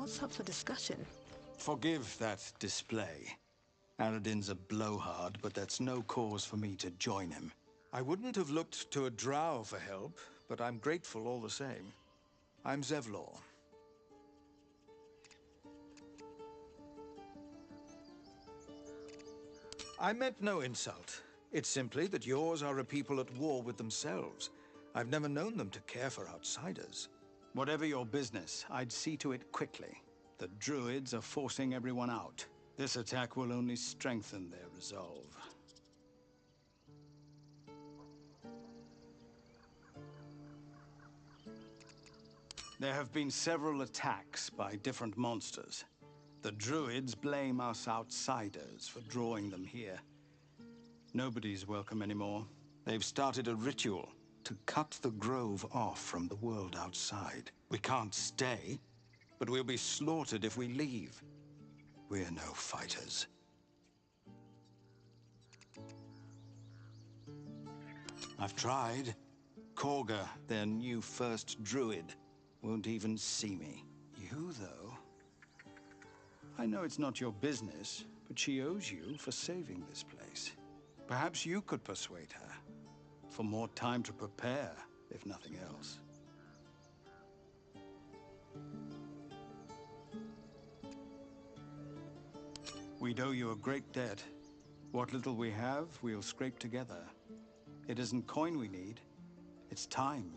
What's up for discussion? Forgive that display. Aradin's a blowhard, but that's no cause for me to join him. I wouldn't have looked to a drow for help, but I'm grateful all the same. I'm Zevlor. I meant no insult. It's simply that yours are a people at war with themselves. I've never known them to care for outsiders. Whatever your business, I'd see to it quickly. The druids are forcing everyone out. This attack will only strengthen their resolve. There have been several attacks by different monsters. The druids blame us outsiders for drawing them here. Nobody's welcome anymore. They've started a ritual to cut the grove off from the world outside. We can't stay, but we'll be slaughtered if we leave. We're no fighters. I've tried. Korga, their new first druid, won't even see me. You, though? I know it's not your business, but she owes you for saving this place. Perhaps you could persuade her. For more time to prepare, if nothing else. We'd owe you a great debt. What little we have, we'll scrape together. It isn't coin we need, it's time.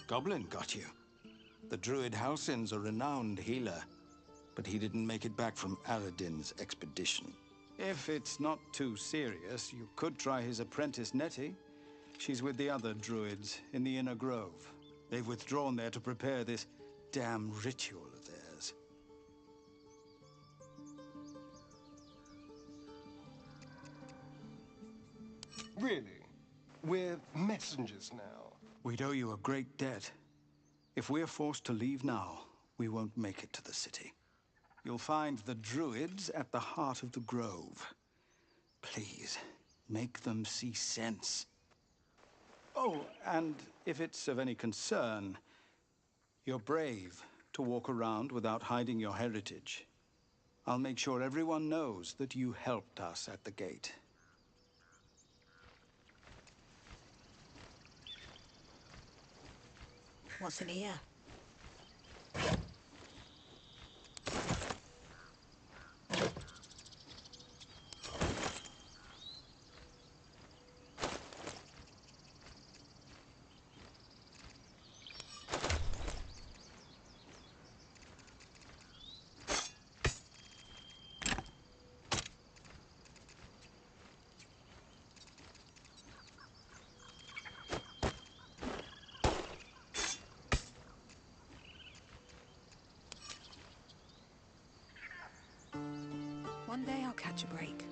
Goblin got you. The druid Halsin's a renowned healer, but he didn't make it back from Aradin's expedition. If it's not too serious, you could try his apprentice Nettie. She's with the other druids in the inner grove. They've withdrawn there to prepare this damn ritual of theirs. Really? We're messengers now. We'd owe you a great debt. If we're forced to leave now, we won't make it to the city. You'll find the druids at the heart of the grove. Please, make them see sense. Oh, and if it's of any concern, you're brave to walk around without hiding your heritage. I'll make sure everyone knows that you helped us at the gate. What's in here? One day I'll catch a break.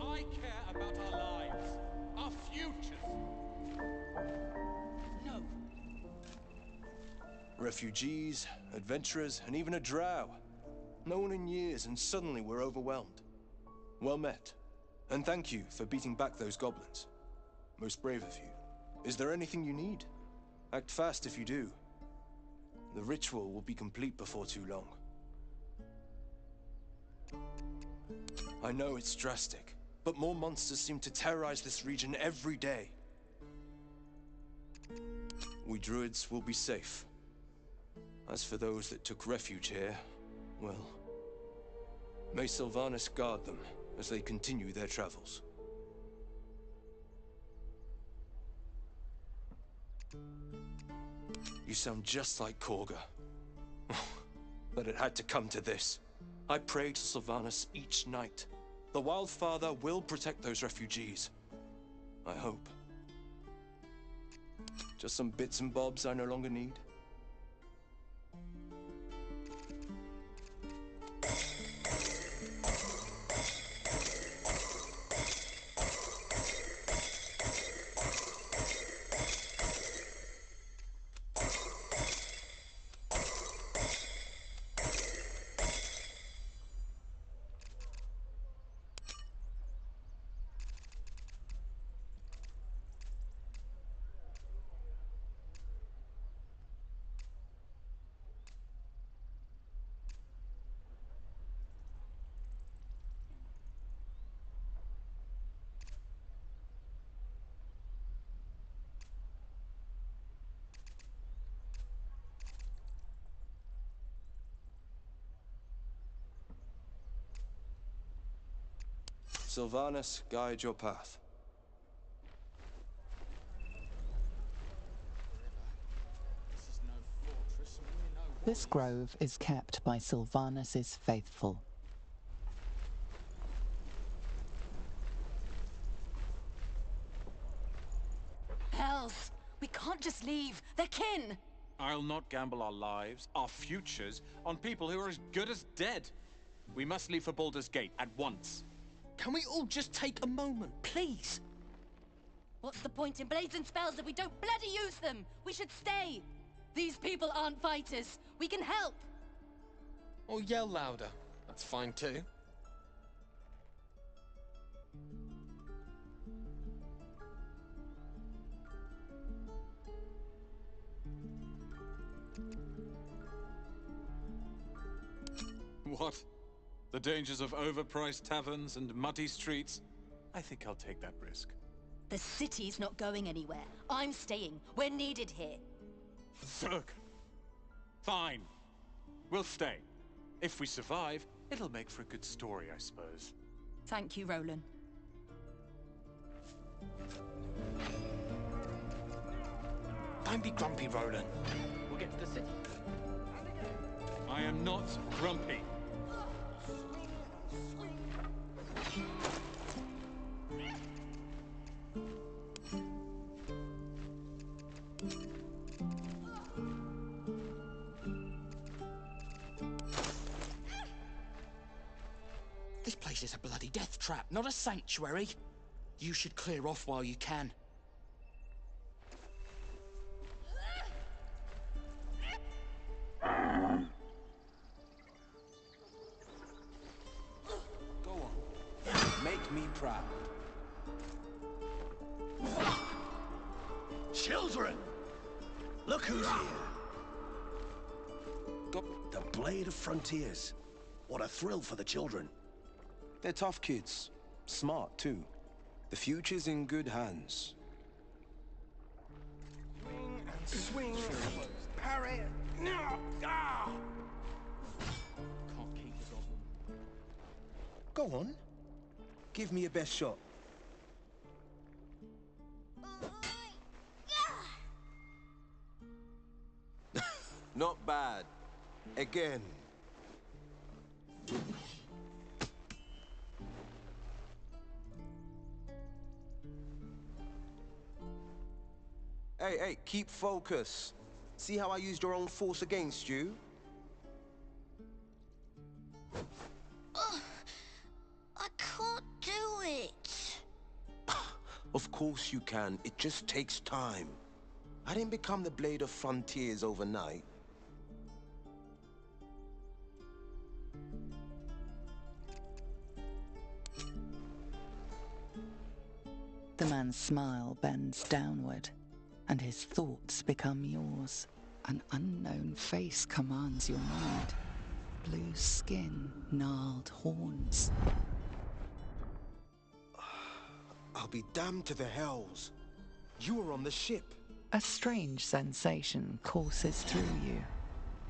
I care about our lives, our futures. No. Refugees, adventurers, and even a drow. No one in years, and suddenly we're overwhelmed. Well met. And thank you for beating back those goblins. Most brave of you. Is there anything you need? Act fast if you do. The ritual will be complete before too long. I know it's drastic, but more monsters seem to terrorize this region every day. We druids will be safe. As for those that took refuge here, well, may Sylvanas guard them as they continue their travels. You sound just like Korga. But it had to come to this. I pray to Sylvanas each night. The Wildfather will protect those refugees. I hope. Just some bits and bobs I no longer need. Sylvanas, guide your path. This grove is kept by Sylvanas's faithful. Hells! We can't just leave. They're kin! I'll not gamble our lives, our futures, on people who are as good as dead. We must leave for Baldur's Gate at once. Can we all just take a moment, please? What's the point in blazing spells if we don't bloody use them? We should stay! These people aren't fighters. We can help! Or yell louder. That's fine too. What? The dangers of overpriced taverns and muddy streets? I think I'll take that risk. The city's not going anywhere. I'm staying. We're needed here. Zerg! Fine. We'll stay. If we survive, it'll make for a good story, I suppose. Thank you, Roland. Don't be grumpy, Roland. We'll get to the city. I am not grumpy. This place is a bloody death trap, not a sanctuary. You should clear off while you can. Go on. Make me proud. Children! Look who's here! The Blade of Frontiers. What a thrill for the children. They're tough kids. Smart, too. The future's in good hands. Swing and swing. Parry. No! Ah! Can't keep the goblin. Go on. Give me your best shot. Not bad. Again. Hey, keep focus. See how I used your own force against you? I can't do it. Of course you can. It just takes time. I didn't become the Blade of Frontiers overnight. The man's smile bends downward, and his thoughts become yours. An unknown face commands your mind. Blue skin, gnarled horns. I'll be damned to the hells. You were on the ship. A strange sensation courses through you,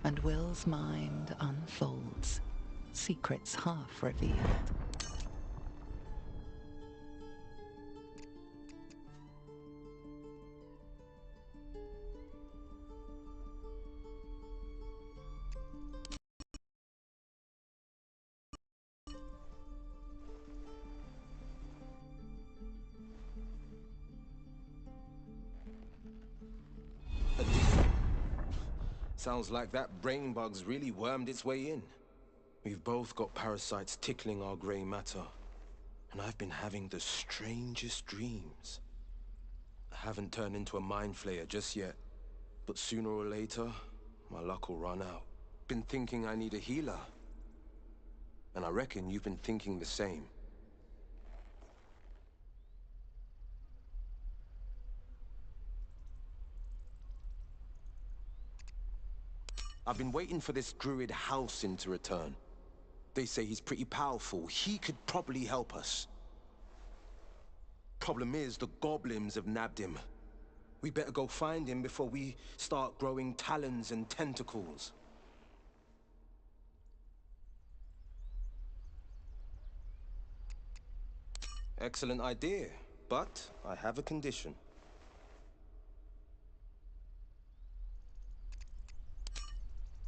and Will's mind unfolds, secrets half revealed. Sounds like that brain bug's really wormed its way in. We've both got parasites tickling our grey matter. And I've been having the strangest dreams. I haven't turned into a mind flayer just yet. But sooner or later, my luck will run out. Been thinking I need a healer. And I reckon you've been thinking the same. I've been waiting for this druid Halsin to return. They say he's pretty powerful. He could probably help us. Problem is, the goblins have nabbed him. We better go find him before we start growing talons and tentacles. Excellent idea, but I have a condition.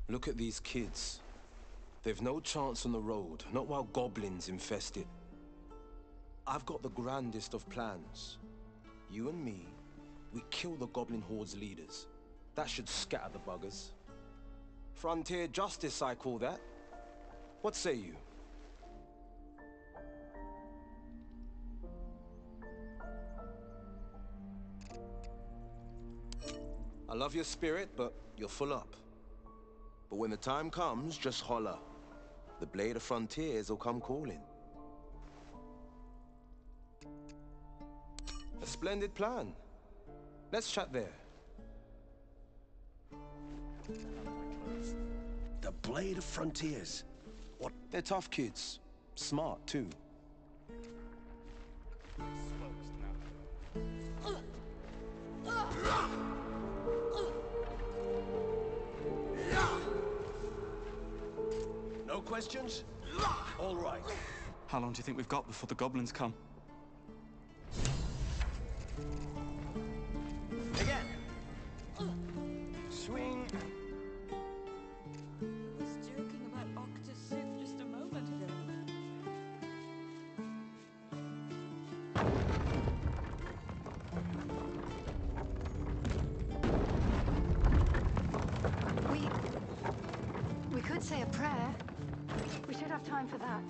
Look at these kids. They've no chance on the road, not while goblins infest it. I've got the grandest of plans. You and me, we kill the goblin horde's leaders. That should scatter the buggers. Frontier justice, I call that. What say you? I love your spirit, but you're full up. But when the time comes, just holler. The Blade of Frontiers will come calling. A splendid plan. Let's chat there. The Blade of Frontiers. What? They're tough kids. Smart, too. No questions? All right. How long do you think we've got before the goblins come? Again. Swing. I was joking about Octa's soup just a moment ago. We could say a prayer. We should have time for that.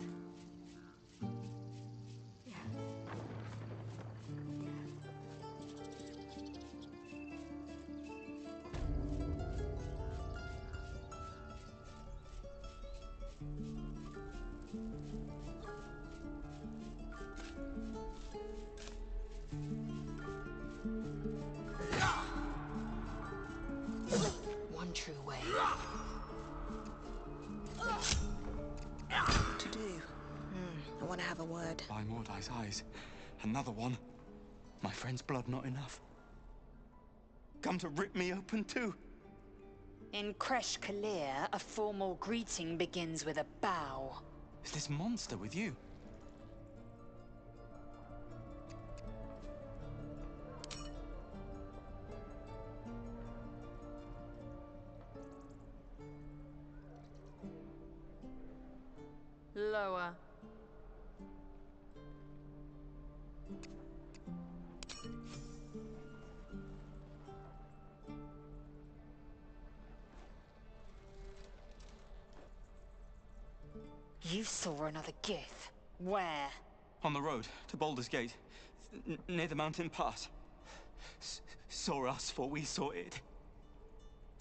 One true way. What to do? I want to have a word. By Mordai's eyes. Another one. My friend's blood not enough. Come to rip me open too. In Kresh Kalir, a formal greeting begins with a bow. Is this monster with you? Lower. You saw another Gith. Where? On the road to Baldur's Gate, near the mountain pass. Saw us, for we saw it.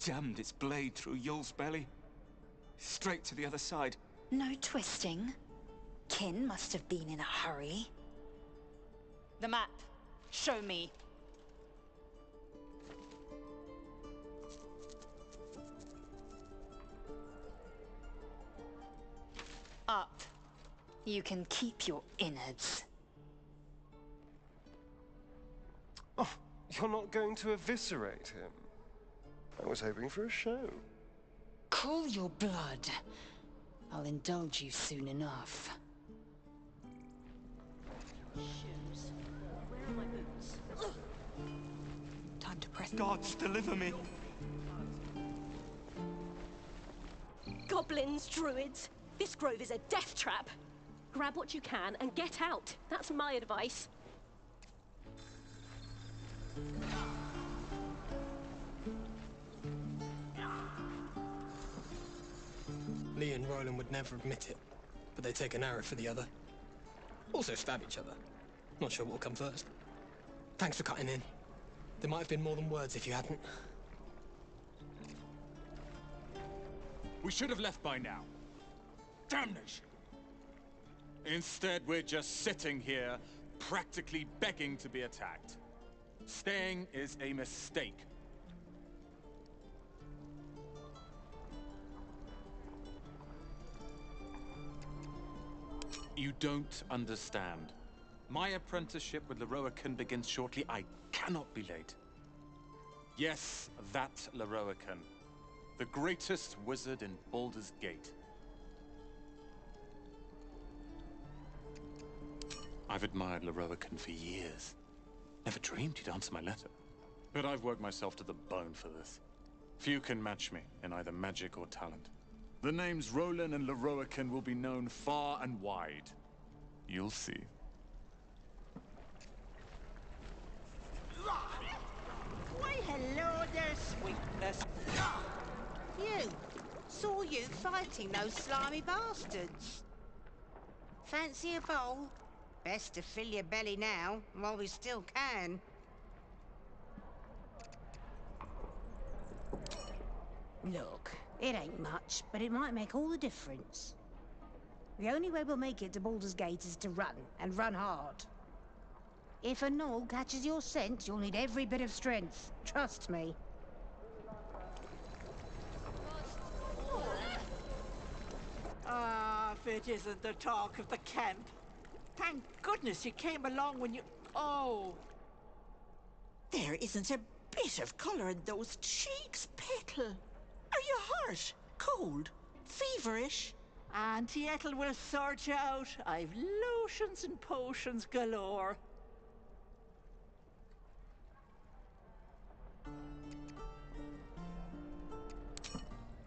Jammed its blade through Yul's belly. Straight to the other side. No twisting. Kin must have been in a hurry. The map. Show me. Up. You can keep your innards. Oh, you're not going to eviscerate him? I was hoping for a show. Cool your blood. I'll indulge you soon enough. Shoes. Where are my boots? Time to press. Gods, deliver me! Goblins, druids. This grove is a death trap. Grab what you can and get out. That's my advice. Lee and Roland would never admit it, but they take an arrow for the other. Also stab each other. Not sure what'll come first. Thanks for cutting in. There might have been more than words if you hadn't. We should have left by now. Damnation! Instead, we're just sitting here, practically begging to be attacked. Staying is a mistake. You don't understand. My apprenticeship with Larian begins shortly. I cannot be late. Yes, that Larian. The greatest wizard in Baldur's Gate. I've admired Larianstudios for years. Never dreamed he'd answer my letter. But I've worked myself to the bone for this. Few can match me in either magic or talent. The names Roland and Larianstudios will be known far and wide. You'll see. Why, hello there, sweetness. You. Saw you fighting those slimy bastards. Fancy a bowl? Best to fill your belly now, while we still can. Look, it ain't much, but it might make all the difference. The only way we'll make it to Baldur's Gate is to run, and run hard. If a gnoll catches your scent, you'll need every bit of strength. Trust me. Ah, if it isn't the talk of the camp. Thank goodness you came along when you... Oh! There isn't a bit of colour in those cheeks, Petal. Are you hurt? Cold? Feverish? Auntie Ethel will sort you out. I've lotions and potions galore.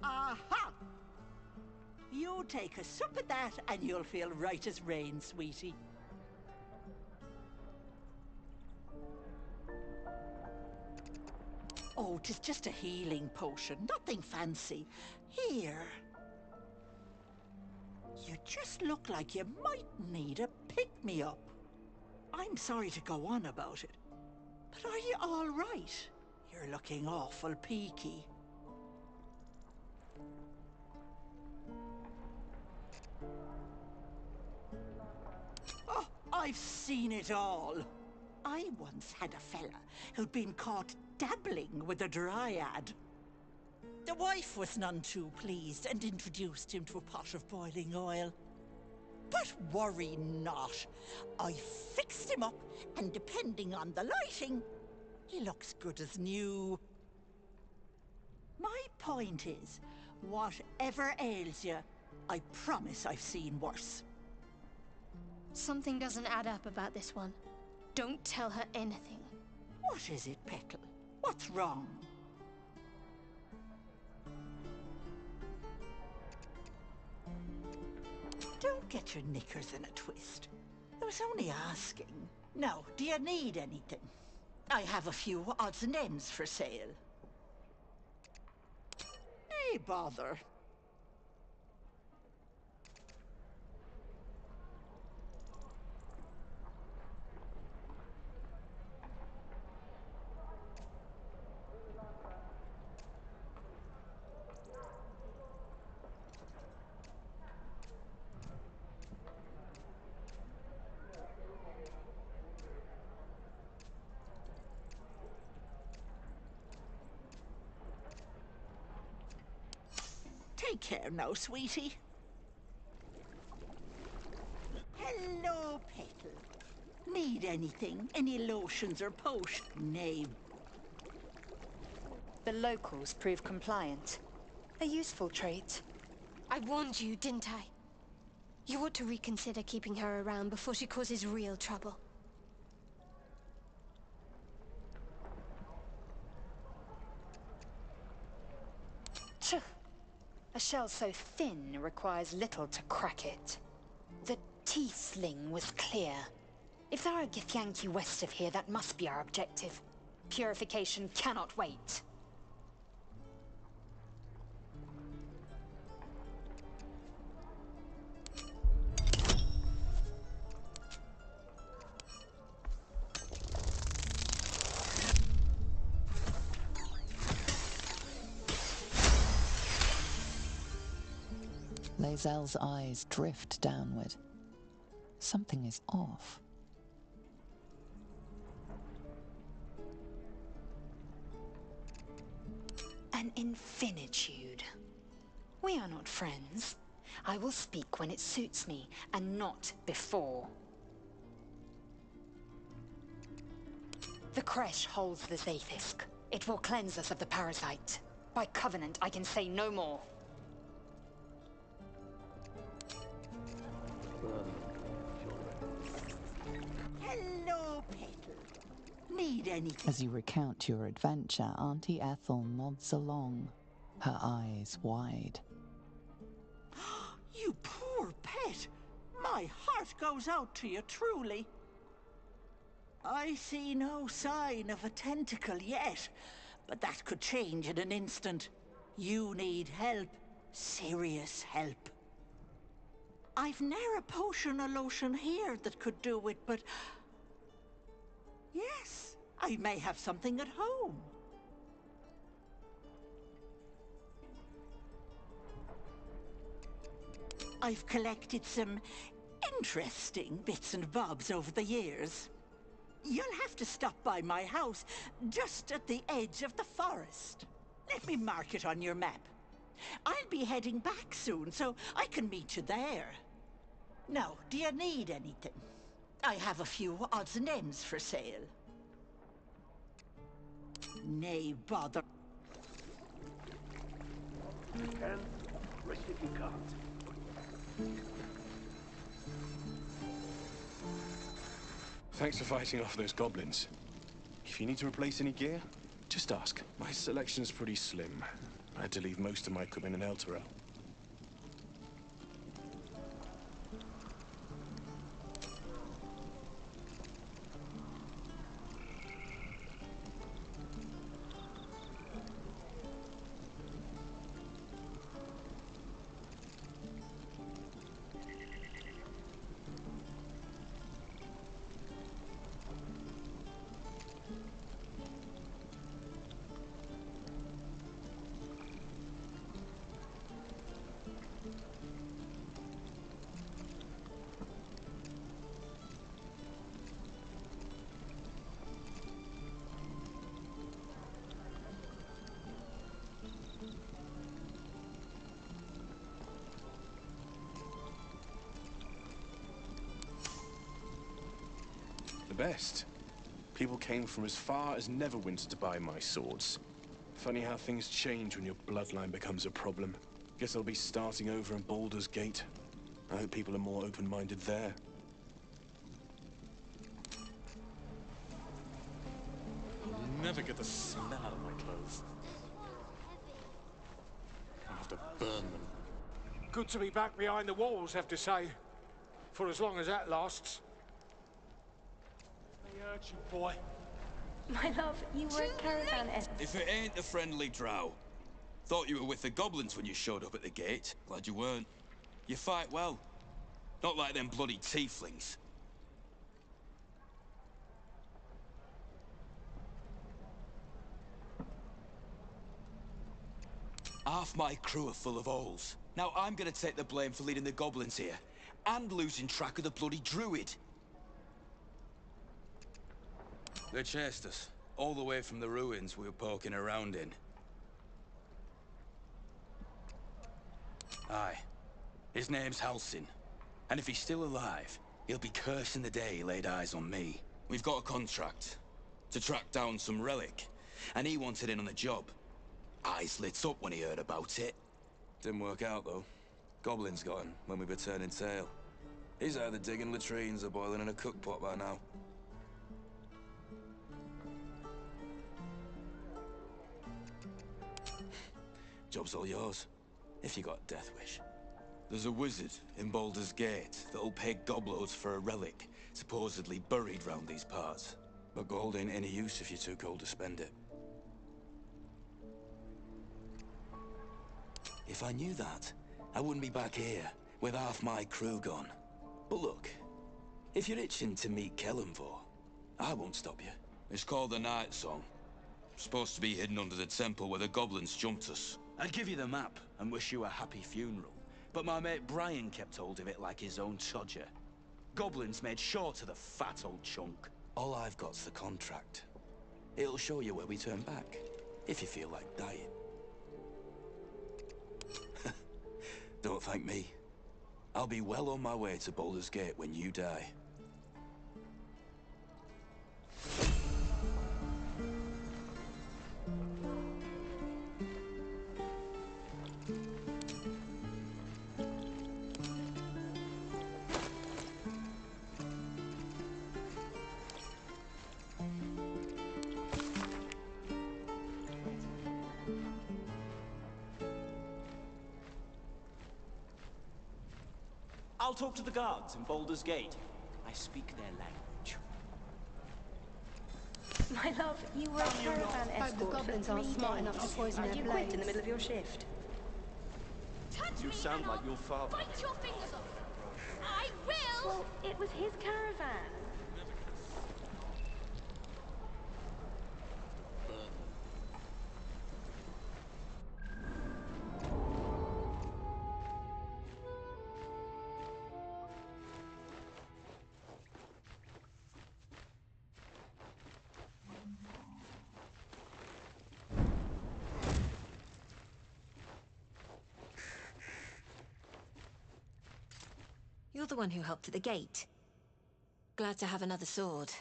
Aha! You take a sup at that and you'll feel right as rain, sweetie. Oh, 'tis just a healing potion, nothing fancy. Here. You just look like you might need a pick-me-up. I'm sorry to go on about it, but are you all right? You're looking awful peaky. Oh, I've seen it all. I once had a fella who'd been caught dabbling with a dryad. The wife was none too pleased and introduced him to a pot of boiling oil. But worry not. I fixed him up, and depending on the lighting, he looks good as new. My point is, whatever ails you, I promise I've seen worse. Something doesn't add up about this one. Don't tell her anything. What is it, Petal? What's wrong? Don't get your knickers in a twist. I was only asking. Now, do you need anything? I have a few odds and ends for sale. Nay, bother. Take care now, sweetie. Hello, Petal. Need anything? Any lotions or potions? Nay. The locals prove compliant. A useful trait. I warned you, didn't I? You ought to reconsider keeping her around before she causes real trouble. Tch. A shell so thin requires little to crack it. The teeth sling was clear. If there are Githyanki west of here, that must be our objective. Purification cannot wait. Lae'zel's eyes drift downward. Something is off. An infinitude. We are not friends. I will speak when it suits me, and not before. The Kresh holds the Zaithisk. It will cleanse us of the parasite. By covenant, I can say no more. need anything. As you recount your adventure, Auntie Ethel nods along, her eyes wide. You poor pet! My heart goes out to you, truly. I see no sign of a tentacle yet, but that could change in an instant. You need help. Serious help. I've ne'er a potion or lotion here that could do it, but... yes, I may have something at home. I've collected some interesting bits and bobs over the years. You'll have to stop by my house, just at the edge of the forest. Let me mark it on your map. I'll be heading back soon, so I can meet you there. Now, do you need anything? I have a few odds and ends for sale. Nay, bother. If you can, rest if you can't. Thanks for fighting off those goblins. If you need to replace any gear, just ask. My selection's pretty slim. I had to leave most of my equipment in Elturel. Best. People came from as far as Neverwinter to buy my swords. Funny how things change when your bloodline becomes a problem. Guess I'll be starting over in Baldur's Gate. I hope people are more open-minded there. I'll never get the smell out of my clothes. I'll have to burn them. Good to be back behind the walls, have to say. For as long as that lasts. Hurt you, boy. My love, you were a caravan If it ain't the friendly drow. Thought you were with the goblins when you showed up at the gate. Glad you weren't. You fight well. Not like them bloody tieflings. Half my crew are full of holes. Now I'm gonna take the blame for leading the goblins here. And losing track of the bloody druid. They chased us, all the way from the ruins we were poking around in. Aye. His name's Halsin. And if he's still alive, he'll be cursing the day he laid eyes on me. We've got a contract to track down some relic, and he wanted in on the job. Eyes lit up when he heard about it. Didn't work out, though. Goblins got him when we were turning tail. He's either digging latrines or boiling in a cookpot by now. Job's all yours, if you got a death wish. There's a wizard in Baldur's Gate that'll pay gobloads for a relic, supposedly buried round these parts. But gold ain't any use if you're too cold to spend it. If I knew that, I wouldn't be back here, with half my crew gone. But look, if you're itching to meet Kellenvor, I won't stop you. It's called the Night Song. Supposed to be hidden under the temple where the goblins jumped us. I'd give you the map and wish you a happy funeral, but my mate Brian kept hold of it like his own Todger. Goblins made sure to the fat old chunk. All I've got's the contract. It'll show you where we turn back, if you feel like dying. Don't thank me. I'll be well on my way to Baldur's Gate when you die. I'll talk to the guards in Baldur's Gate. I speak their language. My love, you were a caravan escort The goblins aren't smart enough to poison their You blade. quit in the middle of your shift. You sound like your father. Bite your fingers off! I will! Well, it was his caravan. You're the one who helped at the gate. Glad to have another sword.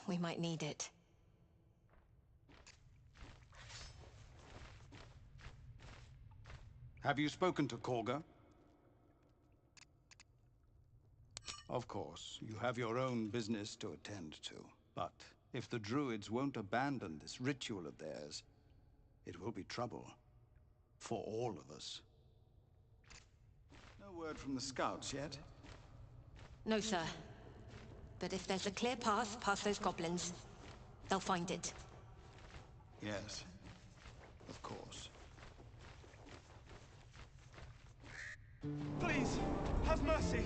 We might need it. Have you spoken to Korga? Of course, you have your own business to attend to. But if the druids won't abandon this ritual of theirs, it will be trouble. For all of us. No word from the scouts yet? No, sir. But if there's a clear path past those goblins, they'll find it. Yes, of course. Please, have mercy!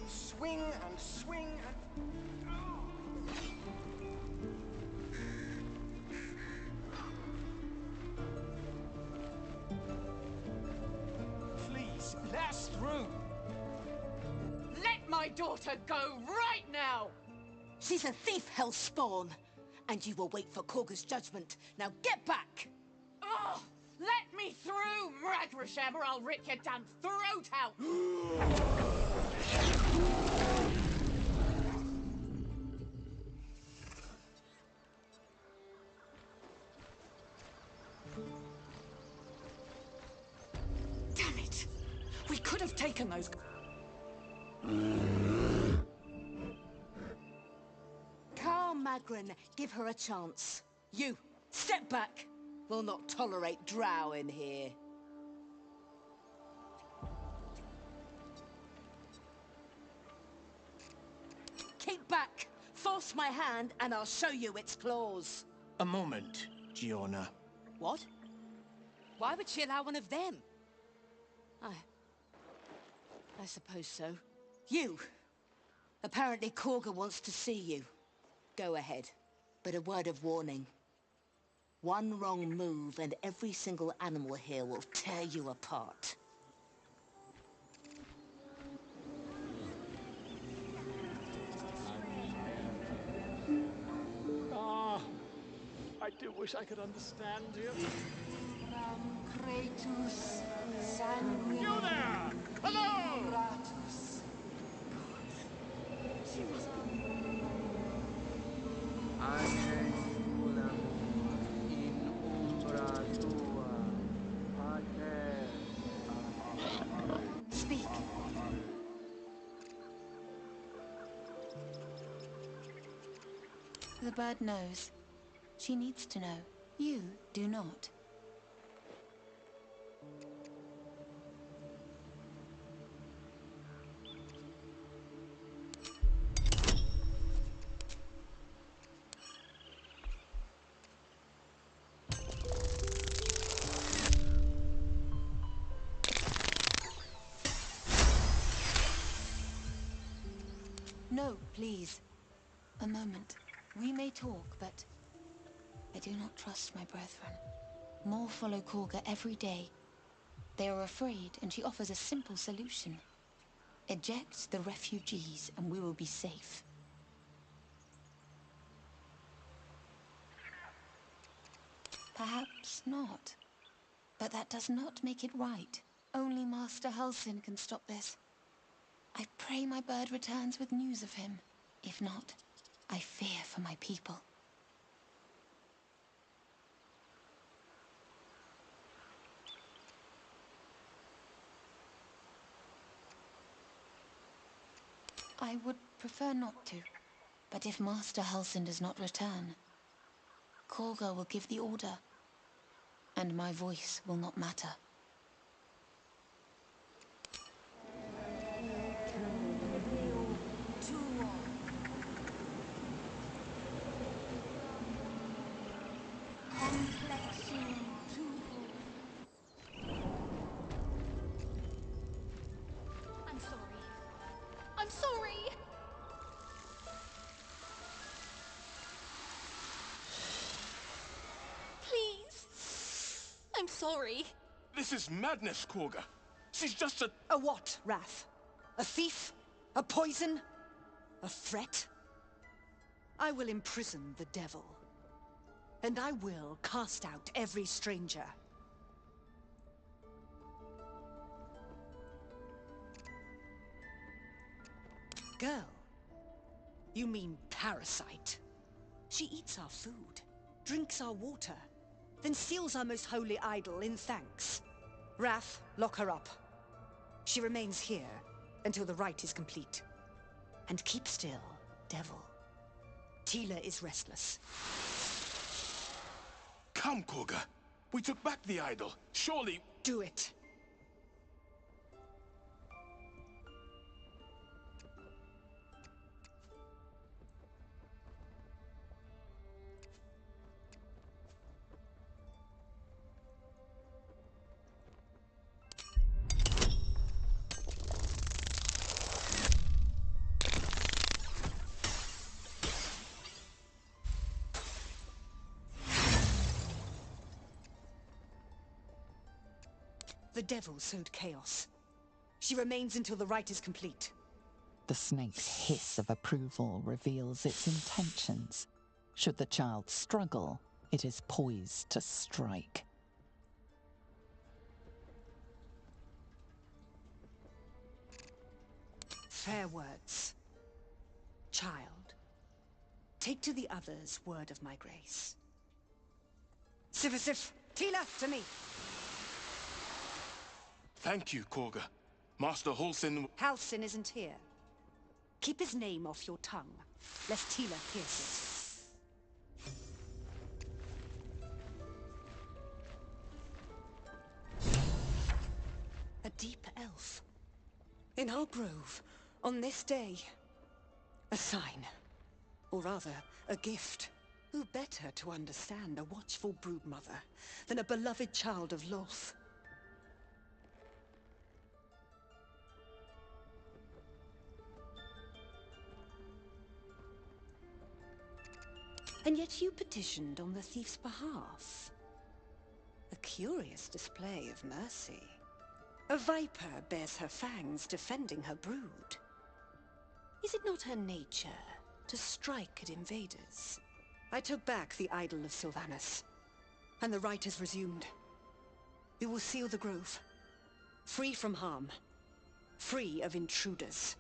Swing and swing and... Please, let us through! Let my daughter go right now! She's a thief, hellspawn. And you will wait for Korga's judgment. Now get back! Oh, let me through, Mragrasham, or I'll rip your damn throat out! Damn it! We could have taken those... Carl Magrin, give her a chance. You, step back! We'll not tolerate drow in here. Keep back! Force my hand and I'll show you its claws. A moment, Giona. What? Why would she allow one of them? I suppose so. You! Apparently Korga wants to see you. Go ahead. But a word of warning. One wrong move and every single animal here will tear you apart. Ah, I do wish I could understand you. You there! Hello! Speak. The bird knows. She needs to know. You do not. No, please. A moment. We may talk, but I do not trust my brethren. More follow Korga every day. They are afraid, and she offers a simple solution. Eject the refugees, and we will be safe. Perhaps not. But that does not make it right. Only Master Halsin can stop this. I pray my bird returns with news of him. If not, I fear for my people. I would prefer not to. But if Master Halsin does not return, Korga will give the order, and my voice will not matter. I'm sorry. I'm sorry! Please. I'm sorry. This is madness, Korga. She's just a... A what, Wrath? A thief? A poison? A threat? I will imprison the devil. And I will cast out every stranger. Girl, you mean parasite. She eats our food, drinks our water, then steals our most holy idol in thanks. Wrath, lock her up. She remains here until the rite is complete. And keep still, devil. Tila is restless. Come, Korga. We took back the idol. Surely... Do it. The devil sowed chaos. She remains until the rite is complete. The snake's hiss of approval reveals its intentions. Should the child struggle, it is poised to strike. Fair words. Child, take to the others word of my grace. Sivasif, Tila, to me! Thank you, Korga. Master Halsin... Halsin isn't here. Keep his name off your tongue, lest Tila hears it. A deep elf. In our grove, on this day. A sign. Or rather, a gift. Who better to understand a watchful broodmother than a beloved child of Lolth? And yet you petitioned on the thief's behalf. A curious display of mercy. A viper bears her fangs defending her brood. Is it not her nature to strike at invaders? I took back the idol of Sylvanus, and the rite has resumed. We will seal the grove, free from harm, free of intruders.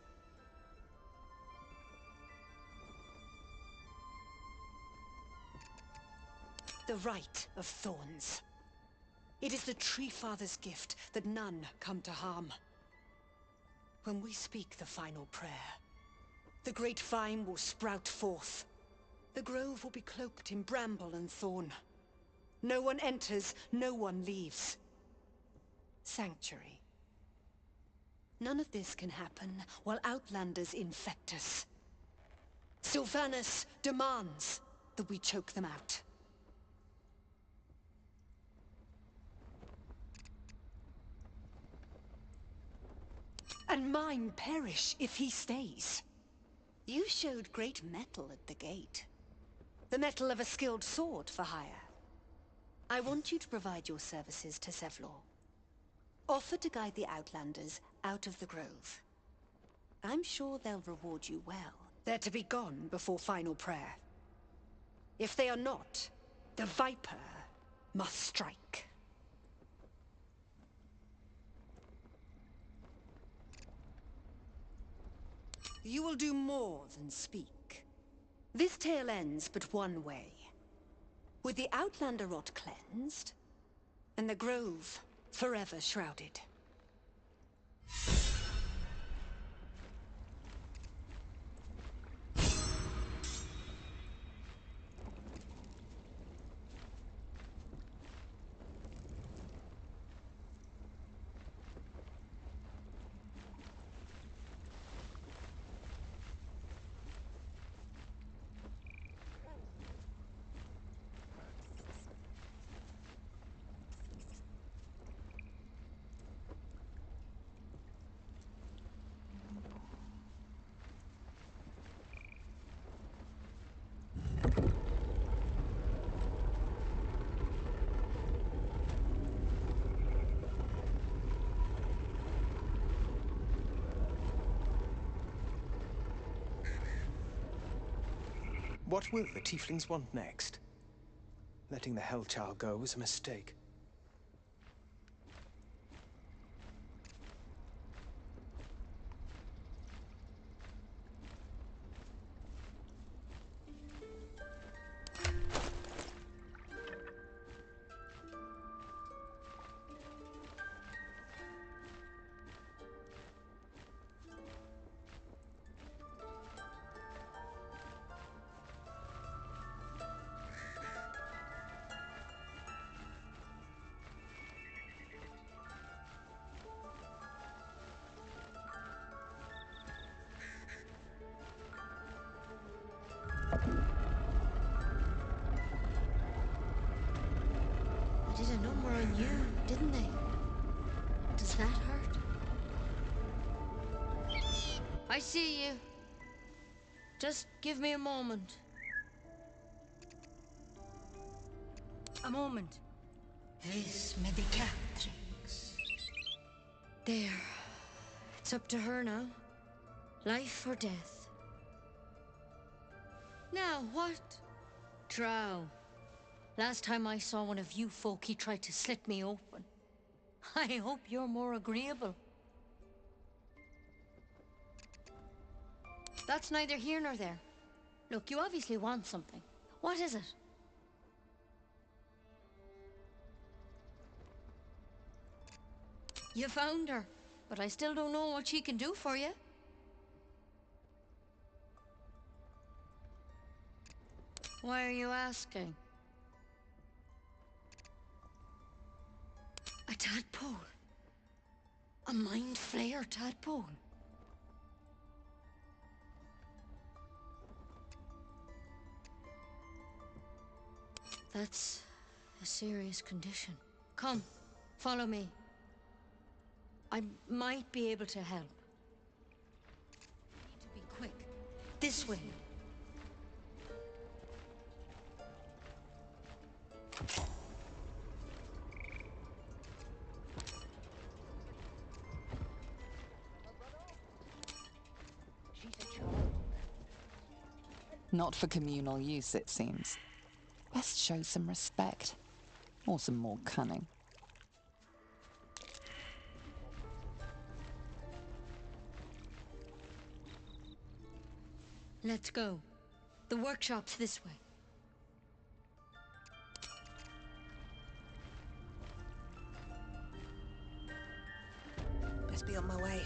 The Rite of Thorns. It is the Tree Father's gift that none come to harm. When we speak the final prayer, the great vine will sprout forth. The grove will be cloaked in bramble and thorn. No one enters, no one leaves. Sanctuary. None of this can happen while Outlanders infect us. Sylvanus demands that we choke them out. And mine perish if he stays. You showed great mettle at the gate. The mettle of a skilled sword for hire. I want you to provide your services to Sevlor. Offer to guide the Outlanders out of the grove. I'm sure they'll reward you well. They're to be gone before final prayer. If they are not, the Viper must strike. You will do more than speak. This tale ends but one way. With the Outlander rot cleansed, and the grove forever shrouded. What will the tieflings want next? Letting the Hellchild go was a mistake. They did a number on you, didn't they? Does that hurt? I see you. Just give me a moment. A moment. Vis medicatrix. There. It's up to her now. Life or death. Now, what? Drow. Last time I saw one of you folk, he tried to slit me open. I hope you're more agreeable. That's neither here nor there. Look, you obviously want something. What is it? You found her, but I still don't know what she can do for you. Why are you asking? A tadpole. A mind flayer tadpole. That's a serious condition. Come, follow me. I might be able to help. Need to be quick. This way. Not for communal use, it seems. Best show some respect. Or some more cunning. Let's go. The workshop's this way. Best be on my way.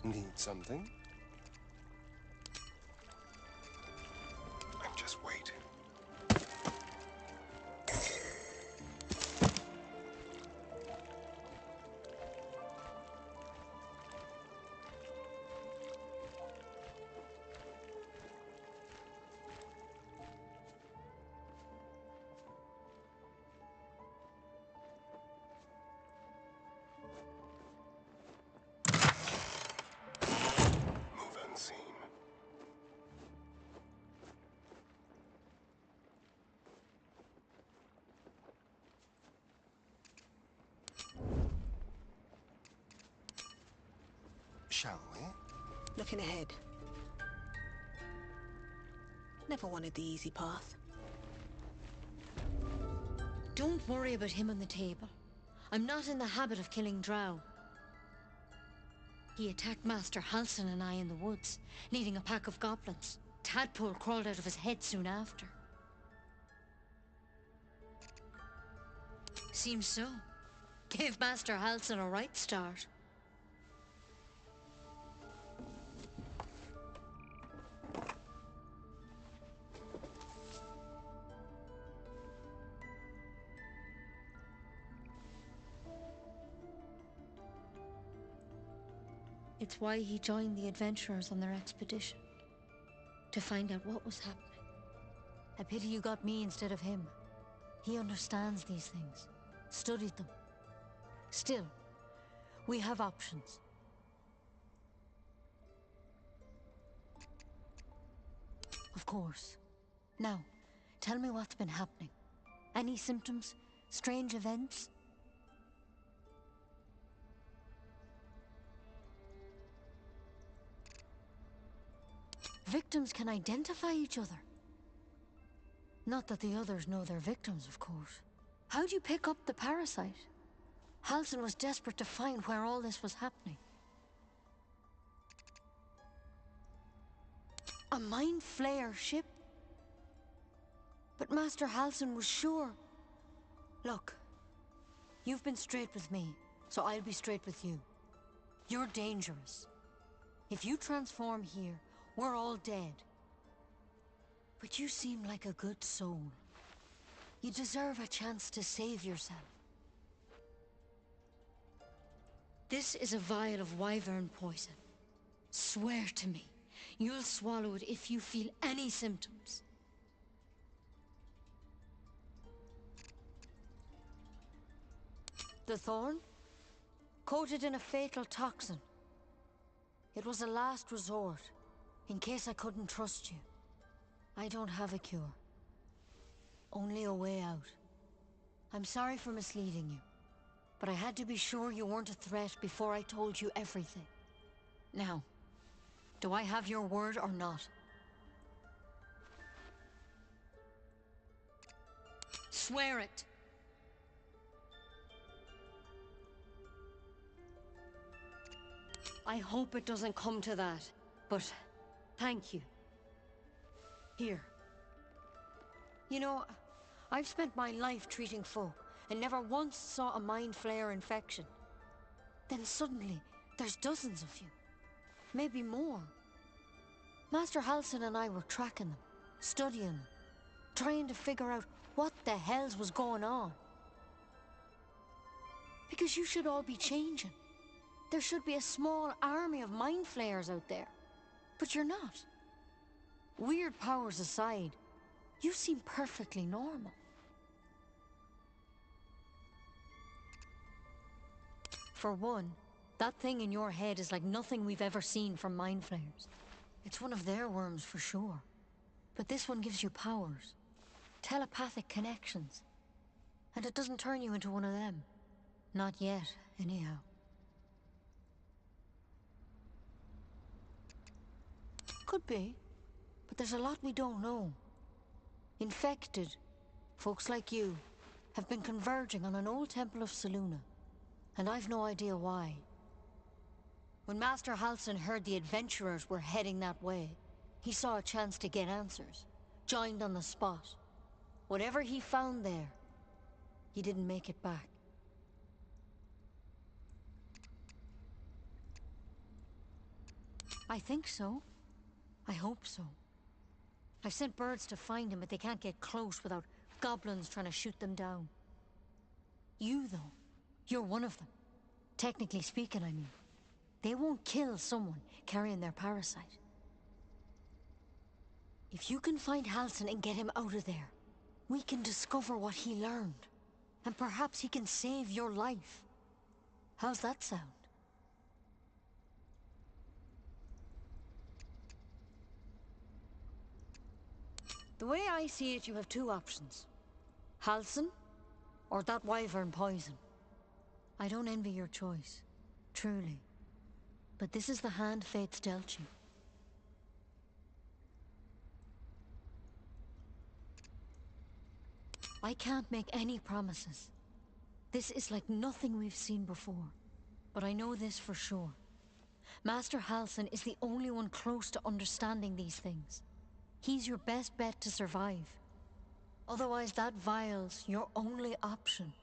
Need something? I'm just waiting. shall we? Looking ahead. Never wanted the easy path. Don't worry about him on the table. I'm not in the habit of killing drow. He attacked Master Halsin and I in the woods, leading a pack of goblins. Tadpole crawled out of his head soon after. Seems so. Gave Master Halsin a right start. It's why he joined the adventurers on their expedition. To find out what was happening. A pity you got me instead of him. He understands these things. Studied them. Still, we have options. Of course. Now, tell me what's been happening. Any symptoms? Strange events? Victims can identify each other. Not that the others know they're victims, of course. How'd you pick up the parasite? Halsin was desperate to find where all this was happening. A mind flayer ship? But Master Halsin was sure. Look, you've been straight with me, so I'll be straight with you. You're dangerous. If you transform here, we're all dead. But you seem like a good soul. You deserve a chance to save yourself. This is a vial of wyvern poison. Swear to me, you'll swallow it if you feel any symptoms. The thorn? Coated in a fatal toxin. It was a last resort, in case I couldn't trust you. I don't have a cure. Only a way out. I'm sorry for misleading you, but I had to be sure you weren't a threat before I told you everything. Now, do I have your word or not? Swear it! I hope it doesn't come to that, but thank you. Here. You know, I've spent my life treating folk, and never once saw a mind flayer infection. Then suddenly, there's dozens of you. Maybe more. Master Halsin and I were tracking them, studying them, trying to figure out what the hells was going on. Because you should all be changing. There should be a small army of mind flayers out there. But you're not. Weird powers aside, you seem perfectly normal. For one, that thing in your head is like nothing we've ever seen from mind flayers. It's one of their worms for sure. But this one gives you powers. Telepathic connections. And it doesn't turn you into one of them. Not yet, anyhow. Could be. But there's a lot we don't know. Infected, folks like you, have been converging on an old temple of Selûne. And I've no idea why. When Master Halsin heard the adventurers were heading that way, he saw a chance to get answers. Joined on the spot. Whatever he found there, he didn't make it back. I think so. I hope so. I've sent birds to find him, but they can't get close without goblins trying to shoot them down. You, though, you're one of them. Technically speaking, I mean. They won't kill someone carrying their parasite. If you can find Halsin and get him out of there, we can discover what he learned. And perhaps he can save your life. How's that sound? The way I see it, you have two options. Halsin, or that wyvern poison. I don't envy your choice, truly. but this is the hand fate's dealt you. I can't make any promises. This is like nothing we've seen before. But I know this for sure. Master Halsin is the only one close to understanding these things. He's your best bet to survive. Otherwise, that vial's your only option.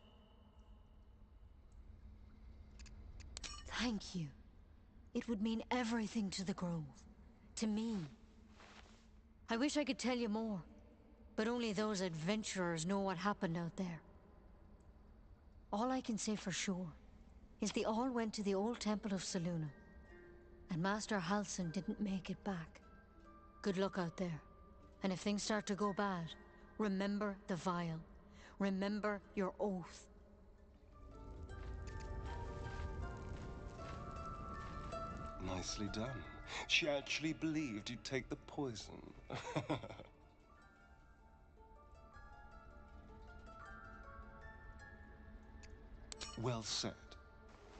Thank you. It would mean everything to the Grove. To me. I wish I could tell you more, but only those adventurers know what happened out there. All I can say for sure is they all went to the old temple of Selûne, and Master Halsin didn't make it back. Good luck out there. And if things start to go bad, remember the vial. Remember your oath. Nicely done. She actually believed you'd take the poison. Well said.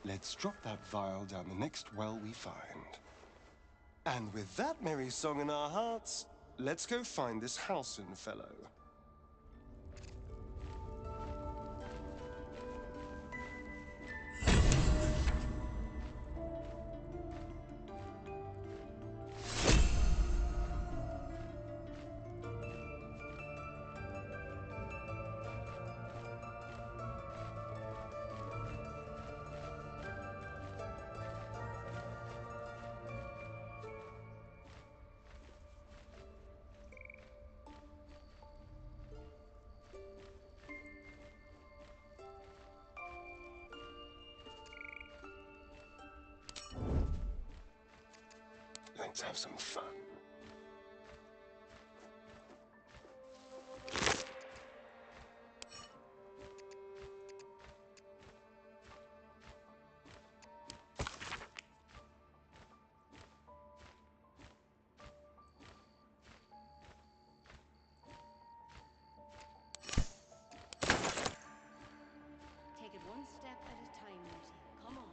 Let's drop that vial down the next well we find. And with that merry song in our hearts, let's go find this Halsin fellow. Let's have some fun. Take it one step at a time, Lizzie. Come on.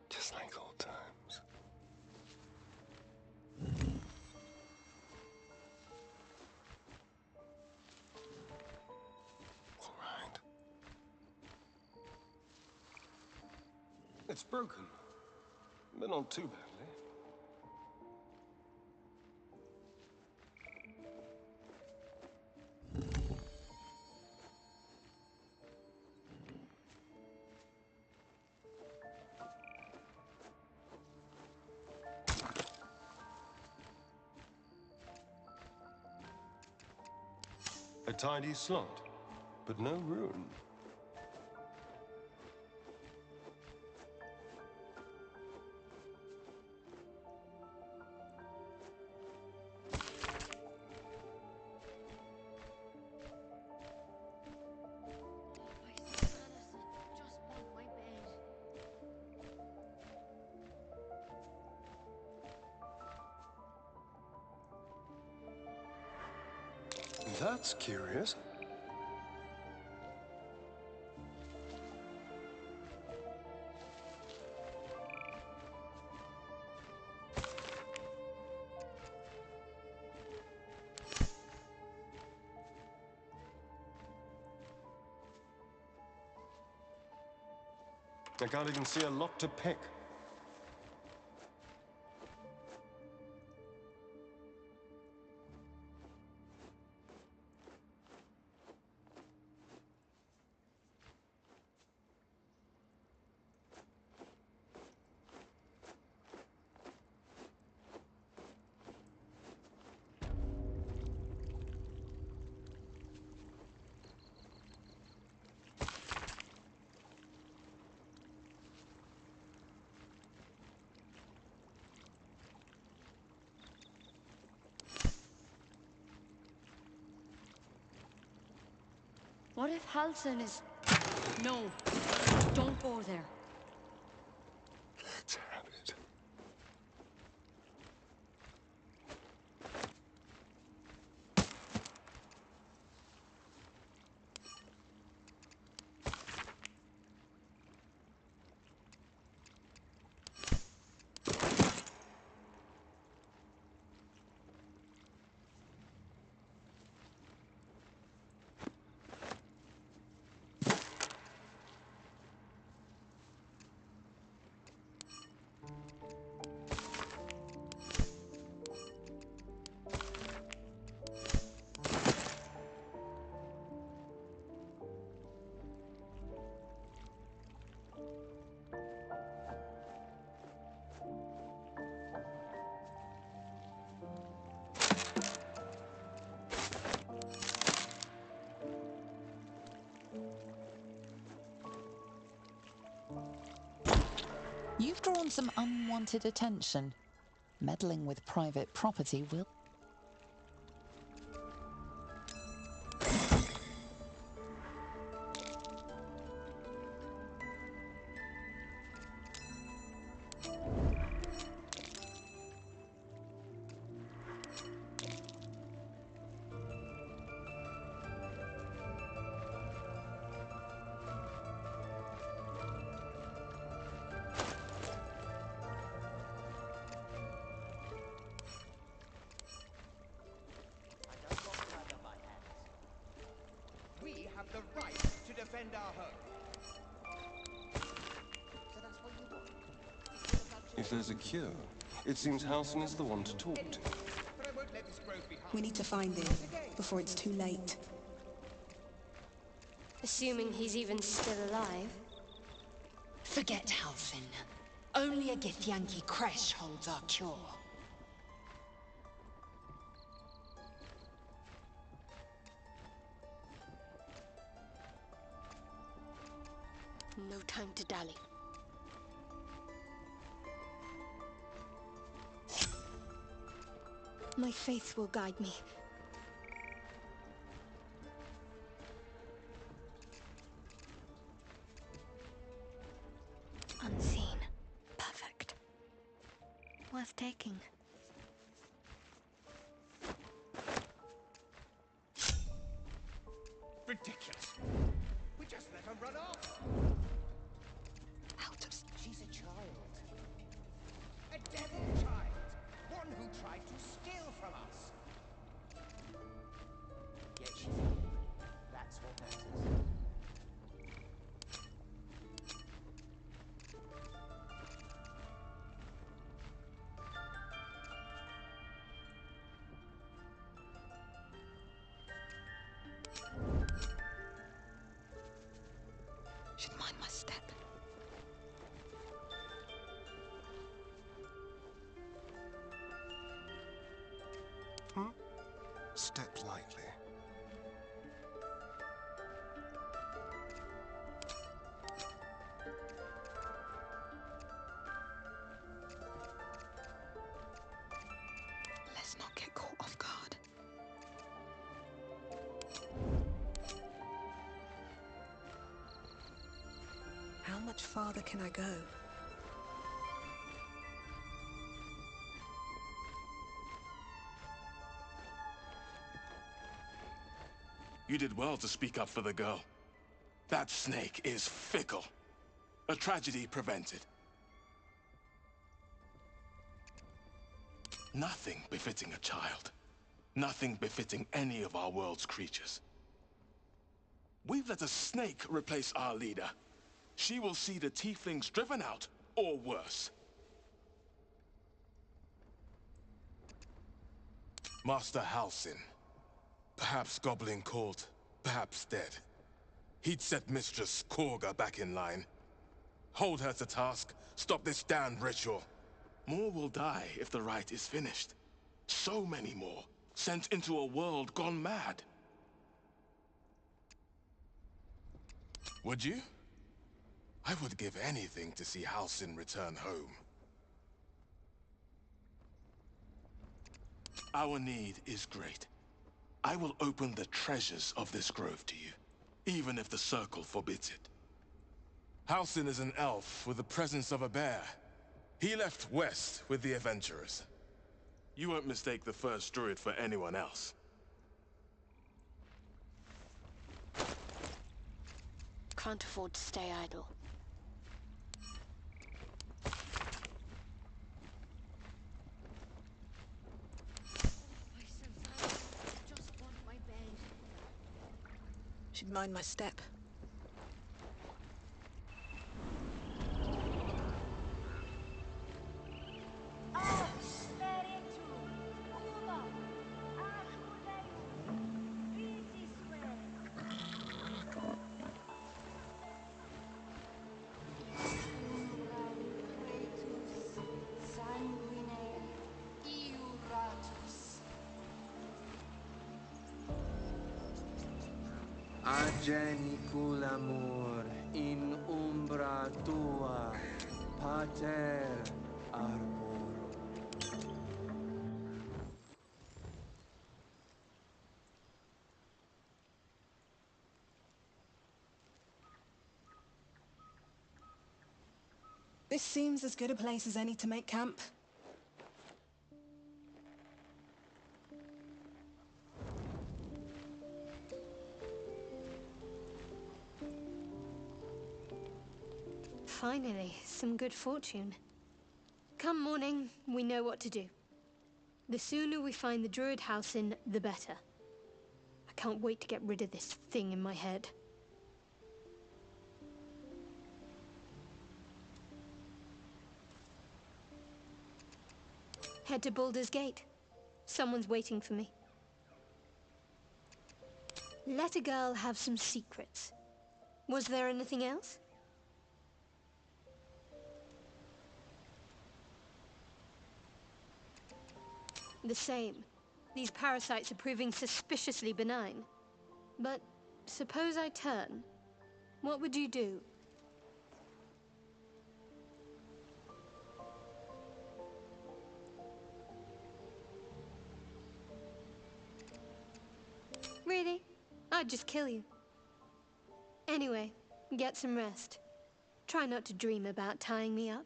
Just like old times. All right. It's broken, but not too badly. A tidy slot, but no rune. That's curious. I can't even see a lock to pick. What if Halsin is... No, don't go there. Let's have it. You've drawn some unwanted attention. Meddling with private property will... We have the right to defend our home. So that's what you want? If there's a cure, it seems Halsin is the one to talk to. But I won't let this grove be We need to find him before it's too late. Assuming he's even still alive. Forget Halsin. Only a Githyanki Kresh holds our cure. No time to dally. My faith will guide me. Unseen. Perfect. Worth taking. Ridiculous. We just let her run off. Out of... She's a child. A devil child. One who tried to steal from us. Yet she's happy. That's what matters. Should mind my step. Step lightly. Let's not get caught off guard. How much farther can I go? You did well to speak up for the girl. That snake is fickle. A tragedy prevented. Nothing befitting a child. Nothing befitting any of our world's creatures. We've let a snake replace our leader. She will see the tieflings driven out, or worse. Master Halsin. Perhaps goblin called, perhaps dead. He'd set Mistress Korga back in line. Hold her to task, stop this damned ritual. More will die if the rite is finished. So many more, sent into a world gone mad. Would you? I would give anything to see Halsin return home. Our need is great. I will open the treasures of this grove to you, even if the Circle forbids it. Halsin is an elf with the presence of a bear. He left west with the adventurers. You won't mistake the first druid for anyone else. Can't afford to stay idle. Should mind my step. Genicul amor in umbra tua, Mater Arbor. This seems as good a place as any to make camp. Finally, some good fortune. Come morning, we know what to do. The sooner we find the druid house in, the better. I can't wait to get rid of this thing in my head. Head to Baldur's Gate. Someone's waiting for me. Let a girl have some secrets. Was there anything else? The same. These parasites are proving suspiciously benign. But suppose I turn. What would you do? Really? I'd just kill you. Anyway, get some rest. Try not to dream about tying me up.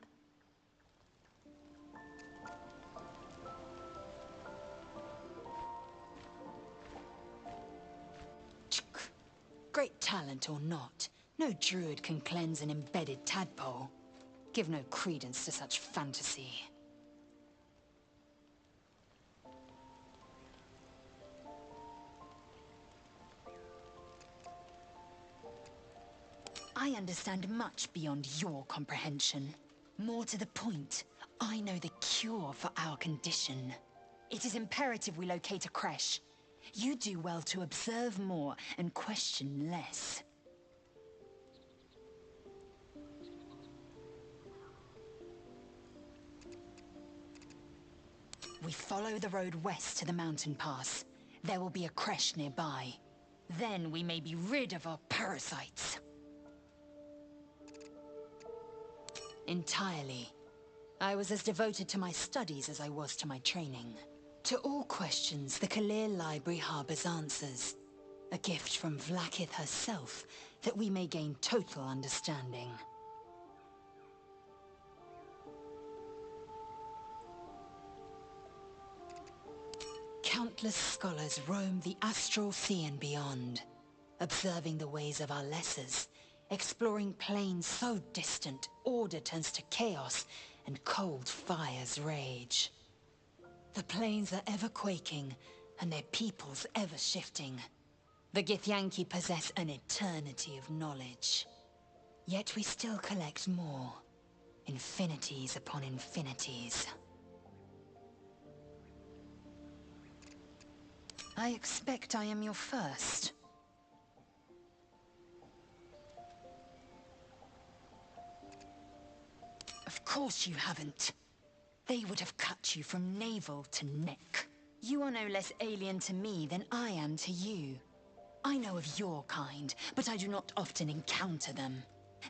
Great talent or not, no druid can cleanse an embedded tadpole. Give no credence to such fantasy. I understand much beyond your comprehension. More to the point, I know the cure for our condition. It is imperative we locate a creche. You do well to observe more and question less. We follow the road west to the mountain pass. There will be a creche nearby. Then we may be rid of our parasites. Entirely. I was as devoted to my studies as I was to my training. To all questions, the Kalir Library harbors answers. A gift from Vlaakith herself, that we may gain total understanding. Countless scholars roam the astral sea and beyond, observing the ways of our lessers, exploring planes so distant, order turns to chaos, and cold fires rage. The plains are ever quaking, and their peoples ever shifting. The Githyanki possess an eternity of knowledge. Yet we still collect more. Infinities upon infinities. I expect I am your first. Of course you haven't. They would have cut you from navel to neck. You are no less alien to me than I am to you. I know of your kind, but I do not often encounter them.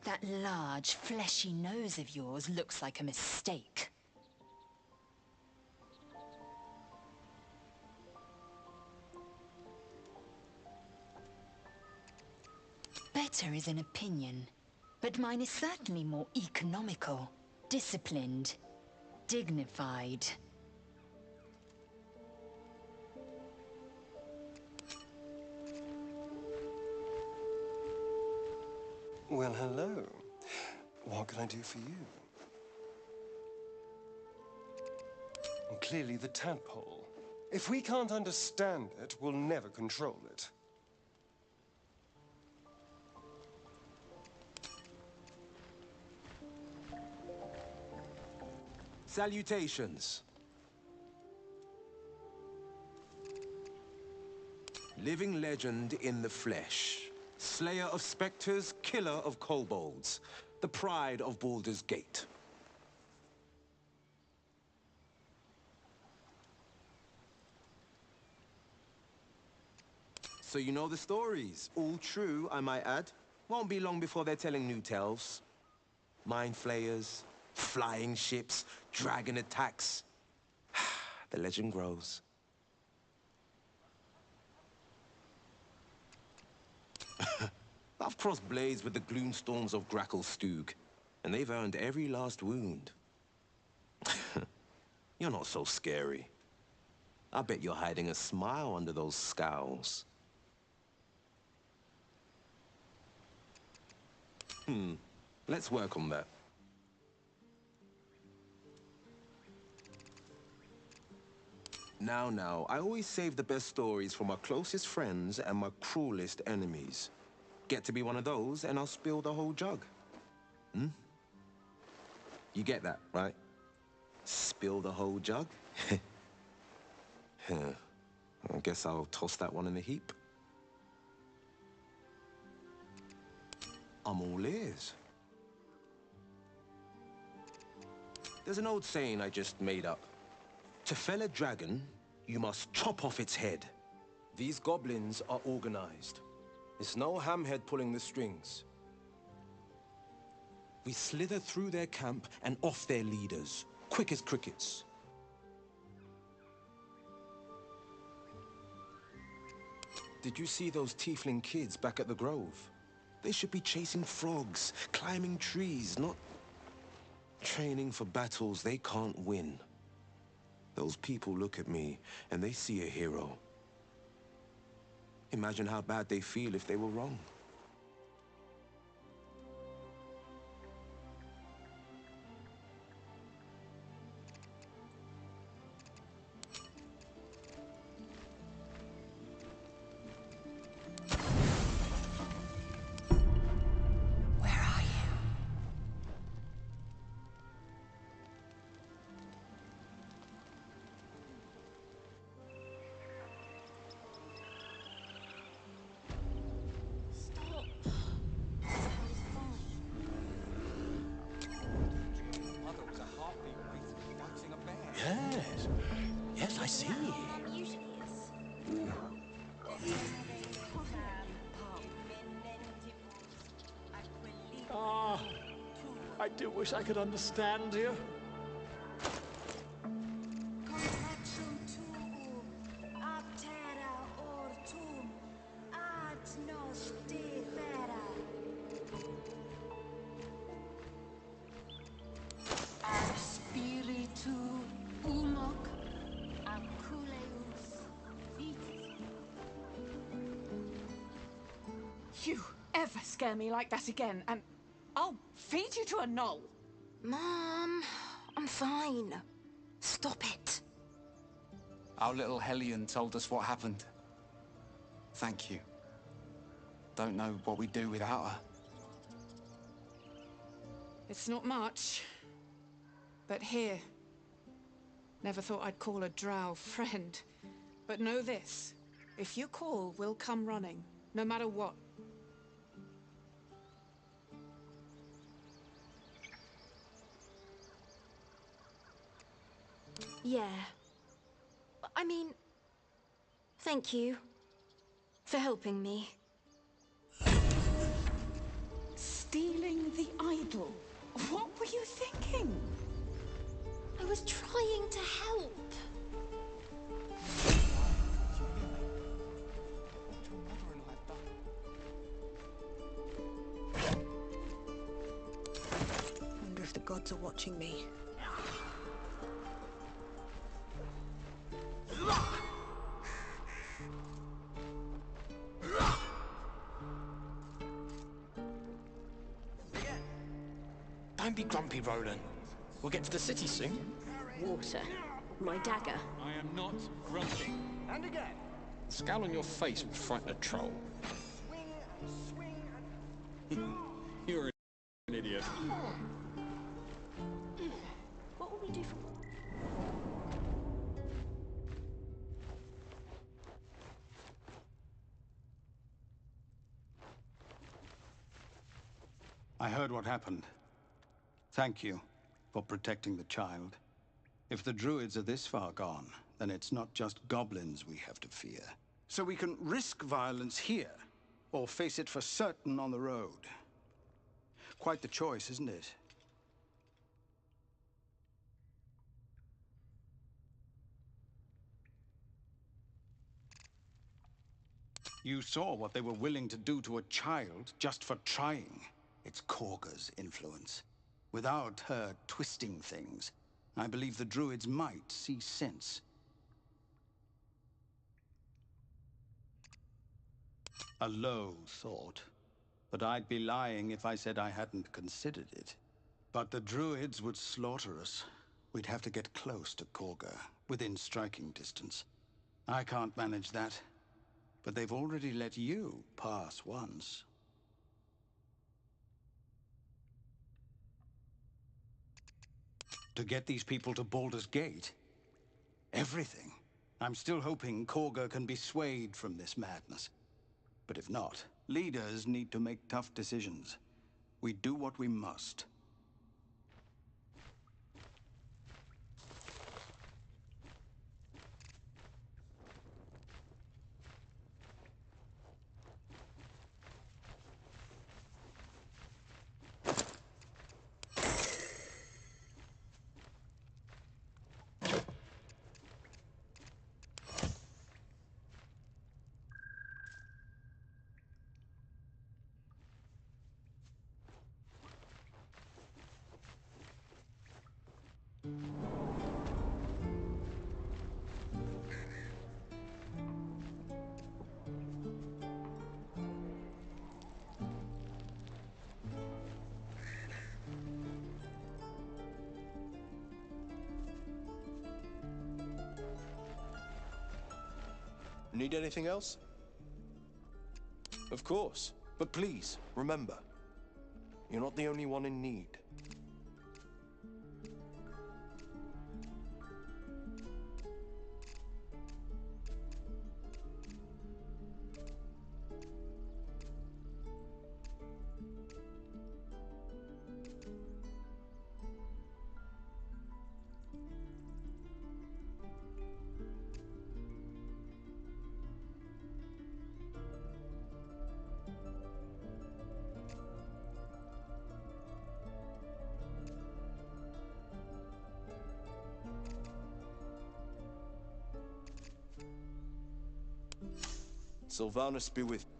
That large, fleshy nose of yours looks like a mistake. Better is an opinion, but mine is certainly more economical, disciplined, dignified. Well, hello. What can I do for you? Clearly the tadpole. If we can't understand it, we'll never control it. Salutations. Living legend in the flesh. Slayer of specters, killer of kobolds. The pride of Baldur's Gate. So you know the stories. All true, I might add. Won't be long before they're telling new tales. Mind flayers, Flying ships, dragon attacks. The legend grows. I've crossed blades with the gloomstorms of Gracklstugh, and they've earned every last wound. You're not so scary. I bet you're hiding a smile under those scowls. Let's work on that. Now, I always save the best stories for my closest friends and my cruelest enemies. Get to be one of those, and I'll spill the whole jug. You get that, right? Spill the whole jug? I guess I'll toss that one in the heap. I'm all ears. There's an old saying I just made up. To fell a dragon, you must chop off its head. These goblins are organized. It's no hamhead pulling the strings. We slither through their camp and off their leaders, quick as crickets. Did you see those tiefling kids back at the Grove? They should be chasing frogs, climbing trees, not training for battles they can't win. Those people look at me and they see a hero. Imagine how bad they feel if they were wrong. Yes, I see. Ah, I do wish I could understand you. You ever scare me like that again, and I'll feed you to a knoll. Mom, I'm fine. Stop it. Our little Hellion told us what happened. Thank you. Don't know what we'd do without her. It's not much, but here. Never thought I'd call a drow friend. But know this, if you call, we'll come running, no matter what. Yeah. I mean, thank you for helping me. Stealing the idol? What were you thinking? I was trying to help. I wonder if the gods are watching me. Don't be grumpy, Roland. We'll get to the city soon. Water. My dagger. I am not grumpy. And again. The scowl on your face will frighten a troll. Swing and swing and... You're an idiot. What will we do for... I heard what happened. Thank you for protecting the child. If the druids are this far gone, then it's not just goblins we have to fear. So we can risk violence here, or face it for certain on the road. Quite the choice, isn't it? You saw what they were willing to do to a child just for trying. It's Korga's influence. Without her twisting things, I believe the druids might see sense. A low thought. But I'd be lying if I said I hadn't considered it. But the druids would slaughter us. We'd have to get close to Korga, within striking distance. I can't manage that. But they've already let you pass once. To get these people to Baldur's Gate? Everything. I'm still hoping Korga can be swayed from this madness. But if not, leaders need to make tough decisions. We do what we must. Need anything else? Of course. But please, remember, you're not the only one in need. Sylvanus be with you.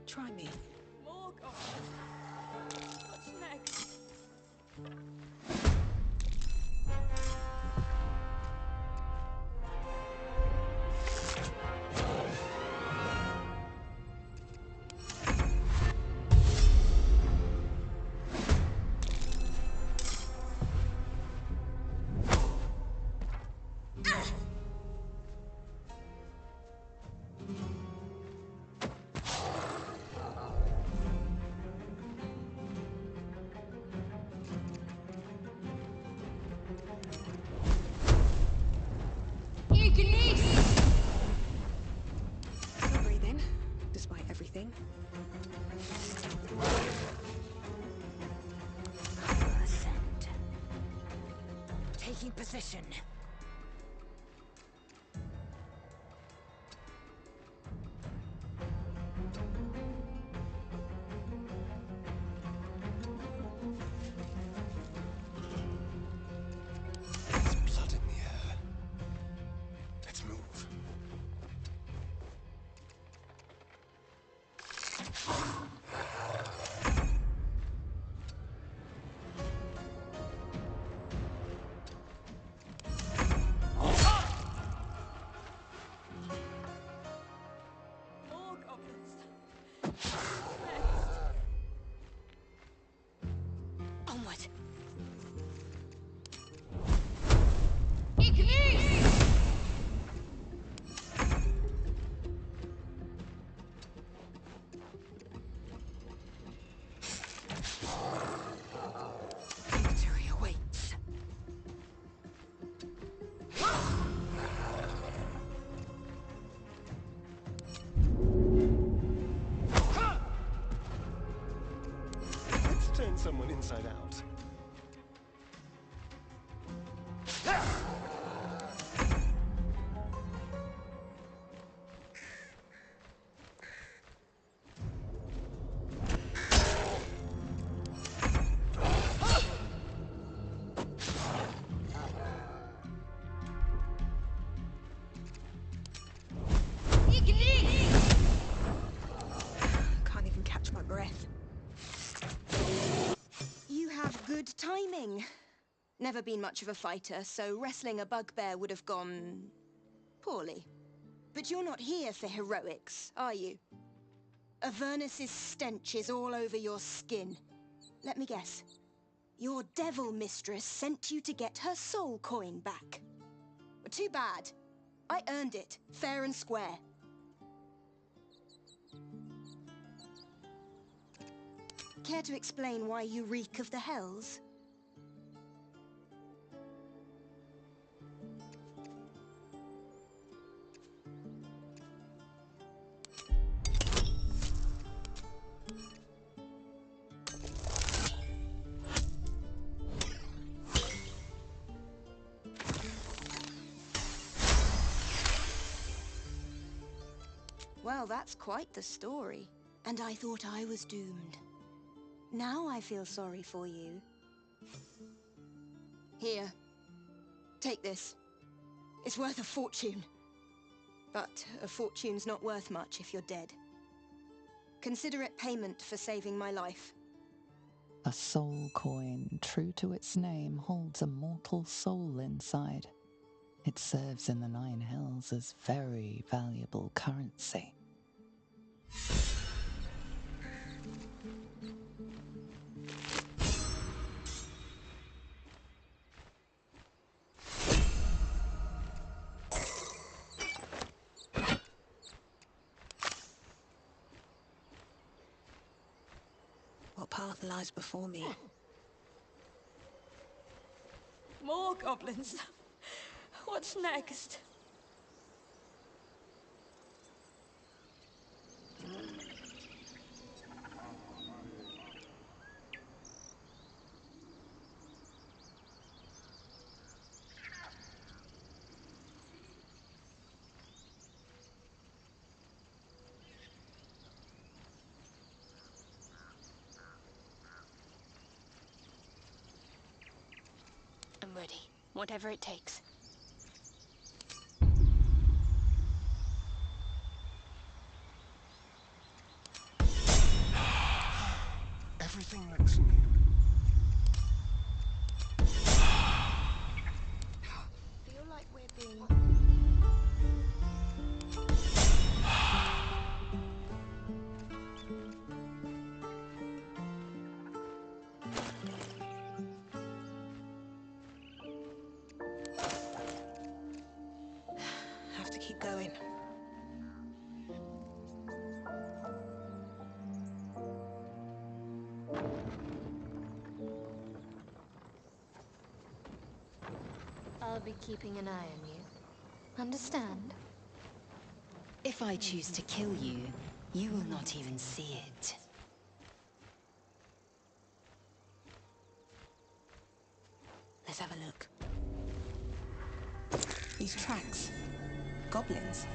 Try me. More goblins. What's next? Still breathing, despite everything. Taking position. There's blood in the air. Let's move. inside out. Can't even catch my breath. You have good timing. Never been much of a fighter, so wrestling a bugbear would have gone poorly. But you're not here for heroics, are you? Avernus's stench is all over your skin. Let me guess. Your devil mistress sent you to get her soul coin back. Too bad. I earned it, fair and square. Care to explain why you reek of the hells? Well, that's quite the story. And I thought I was doomed. Now I feel sorry for you. Here. Take this. It's worth a fortune. But a fortune's not worth much if you're dead. Consider it payment for saving my life. A soul coin, true to its name, holds a mortal soul inside. It serves in the Nine Hells as very valuable currency. What path lies before me? More goblins. What's next? I'm ready. Whatever it takes. Everything looks new. Feel like we're being... Have to keep going. I'll be keeping an eye on you. Understand? If I choose to kill you, you will not even see it. Let's have a look. These tracks. Goblins.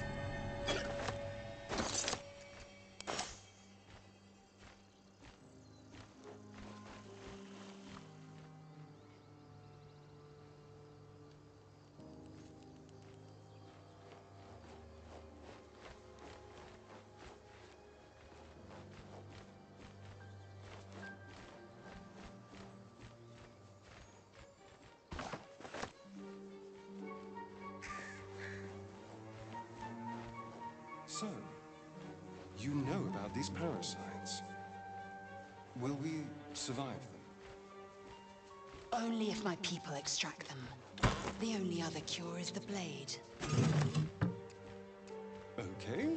So, you know about these parasites. Will we survive them? Only if my people extract them. The only other cure is the blade. Okay.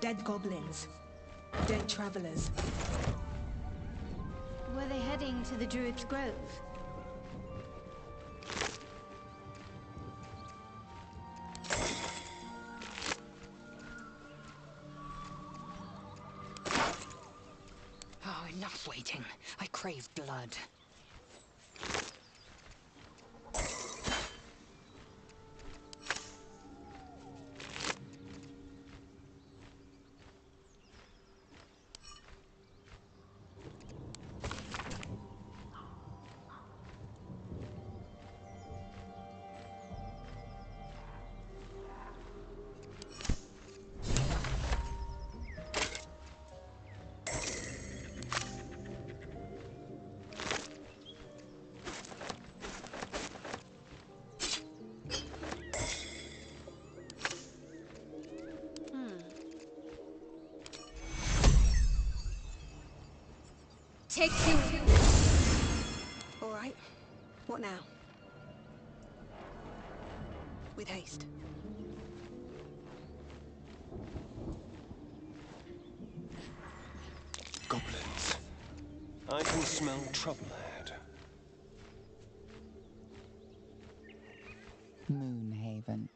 Dead goblins. Dead travelers. Were they heading to the Druid's Grove? Oh, enough waiting. I crave blood. Take you! All right. What now? With haste. Goblins. I can smell trouble ahead. Moonhaven.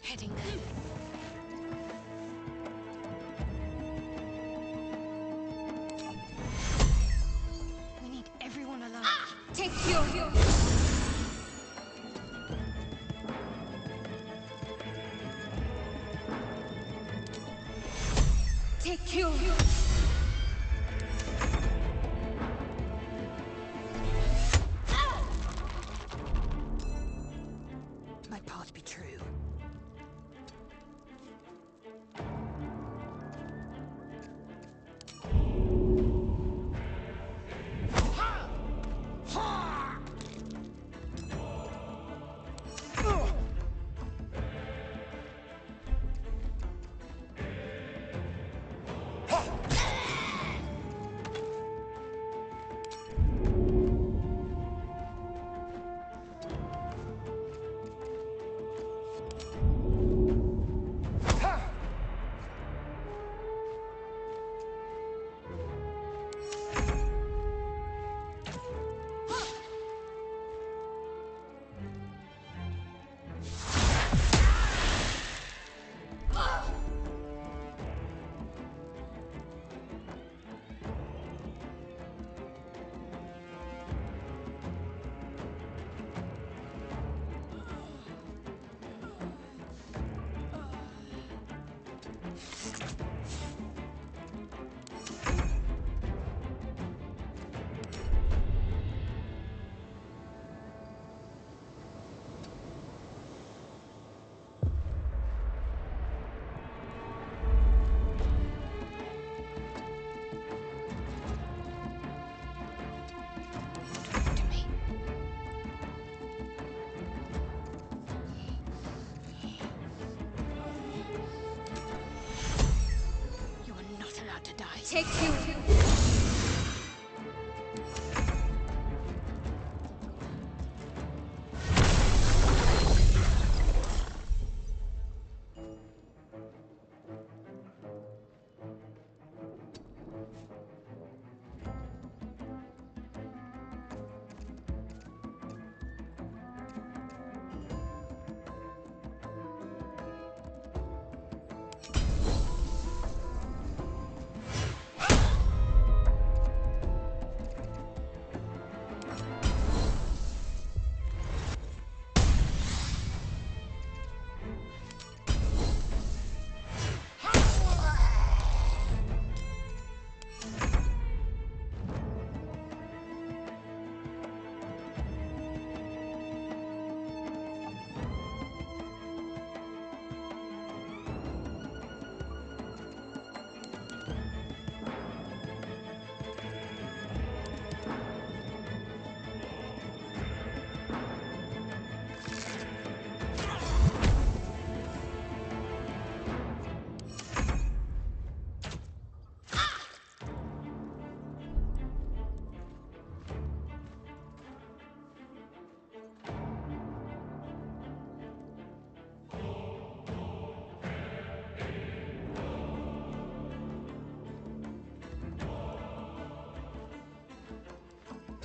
Heading there. We need everyone alive. Take cure. Take cure. My path be true. Take you.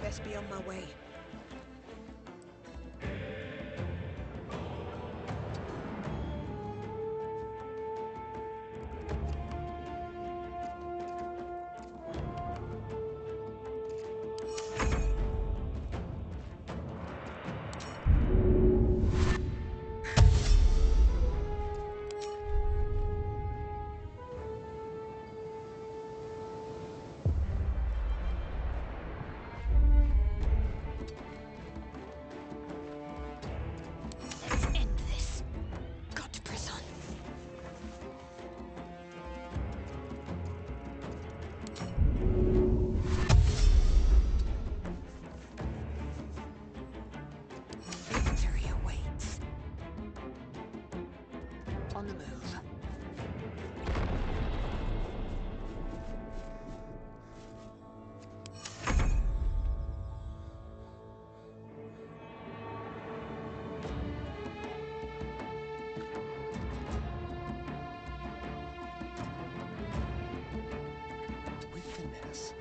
Best be on my way. On the move. With finesse,